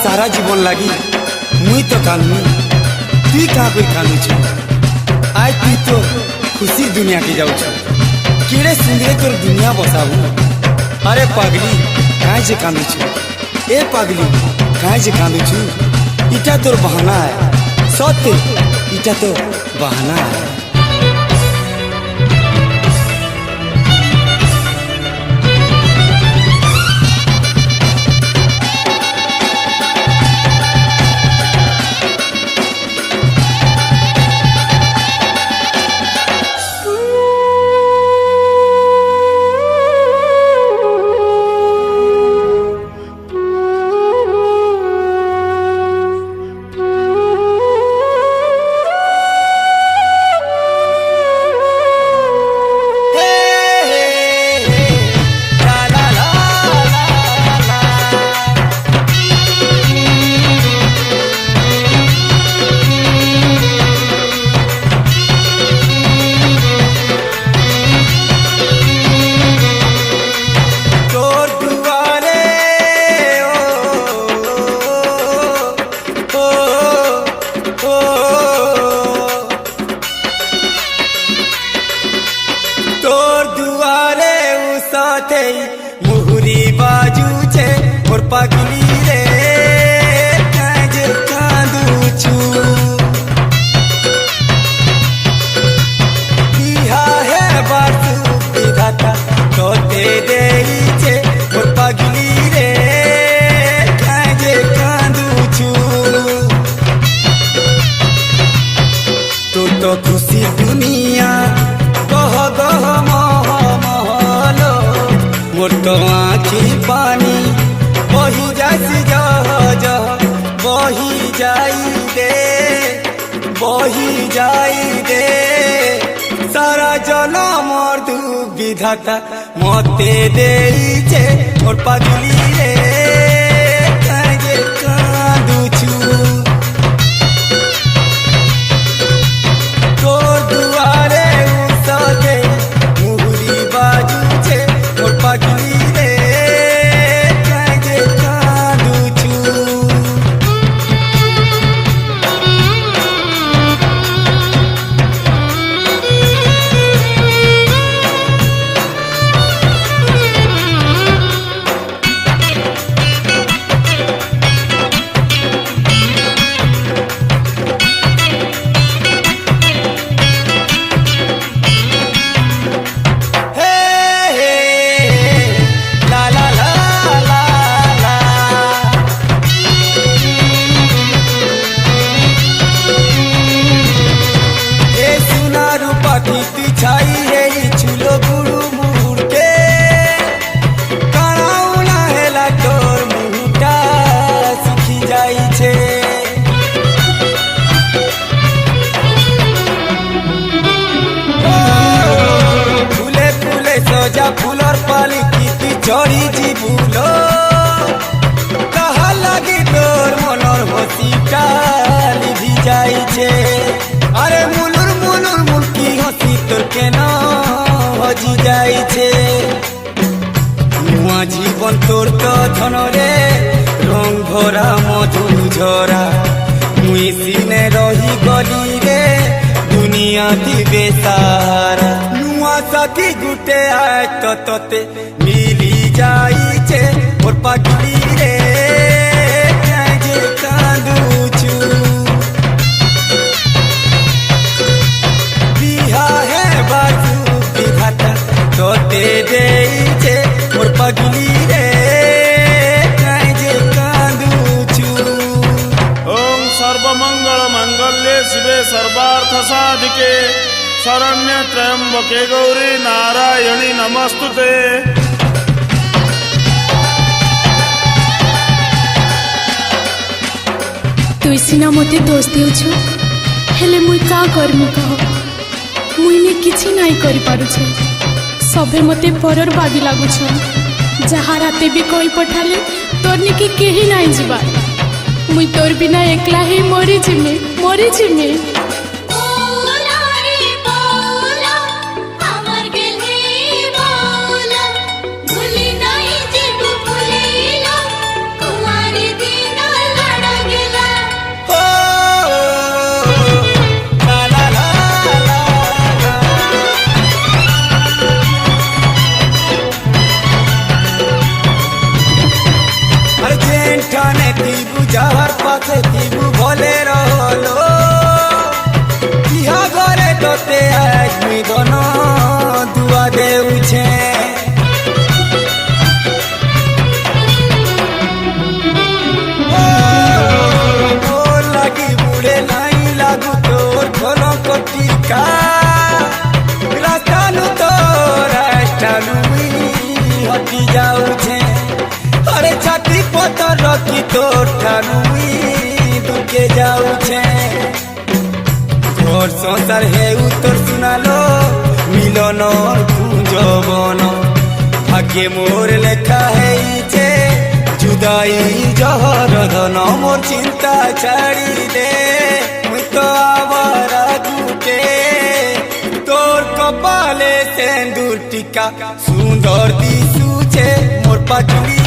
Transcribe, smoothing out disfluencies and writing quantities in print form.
सारा जीवन लगी मुई तो कानू तु क्या कोई कानू छु आज तु तो खुशी दुनिया के जाऊ छु केड़े सुंदर तोर दुनिया बसाबू। अरे पागली काहे जे कानू छु ए पागली काहे जे कानू छु इटा तोर बहाना है सत्य इटा तो बहाना है। मुहुरी बाजू छे और पागली रे काज कांदू छु बिहा है बासु विधाता तोते देई छे और पागली रे काज कांदू छु तो खुशी दुनिया कह गह मोर तो आँखी पानी बही जासी जह जह बही जाई दे सारा जल मोर दू विधाता मते देई छे मोर पागली रे काजे कांदू छु तोर दुआरे उसके मुहुरी बाजू छे मोर पागली रे काजे कांदू छु। छाई रे छुलो गुरु मुड़ के कानाउला हेला तोर मुहटा सुखी जाई छे फूले फूले सजा फूलर पाली की चढ़ी जीबुलो कहा लगी तोर मनर हसीटा लिभि जाई छे। अरे मुलुर मुलुर मुल्की हसी तोर केना हजी जाई छे नुआ जीवन तोर तो धन रे रंग भरा मधु झरा मुई सीने रही गली रे दुनिया दिबे सारा नुआ साथी गुटे आए तो तोते मिली जाई छे मोर पागली रे काजे कांदू छु तोते देई छे मोर पागली रे काजे कांदू छु। ओम सर्वमंगल मंगल्ये शिवे सर्वार्थ साधिके शरण्य त्र्यंबके गौरी नारायणी नमस्तुते। तुई सिना मते दोष देउछु हेले मुई का करमु कह मुई ने किछि नाई करि पारुछु सबे मते परर बागी लागुछ जहाँ राते भी कोई पठाले तोर निके केही नाई जिबा मुई तोर बिना एकला ही मरी जिमे भूली नहीं जब भूलेला कुमारी दीना তোতে আজ মিদন দুয়া দেউছে মোর লাগি বুড়ে নাই লাগু তোর ঘন কটিকা রাস্তানু তোর রাস্তানু হটি যাউছে আরে ছাতি পতর রকি তোর ঠানু দুকে যাউছে ঘর সংসার হে উত্তর শুনালো মিলনর কুঞ্জবন ভাগ্যে মোর লেখা হেইছে জুদাই জহর ধন মোর চিন্তা ছাড়ি দে মুই তো আবার গুটে তোর কপালে সেন্দুর টিকা সুন্দর দিশুছে মোর পাটুলি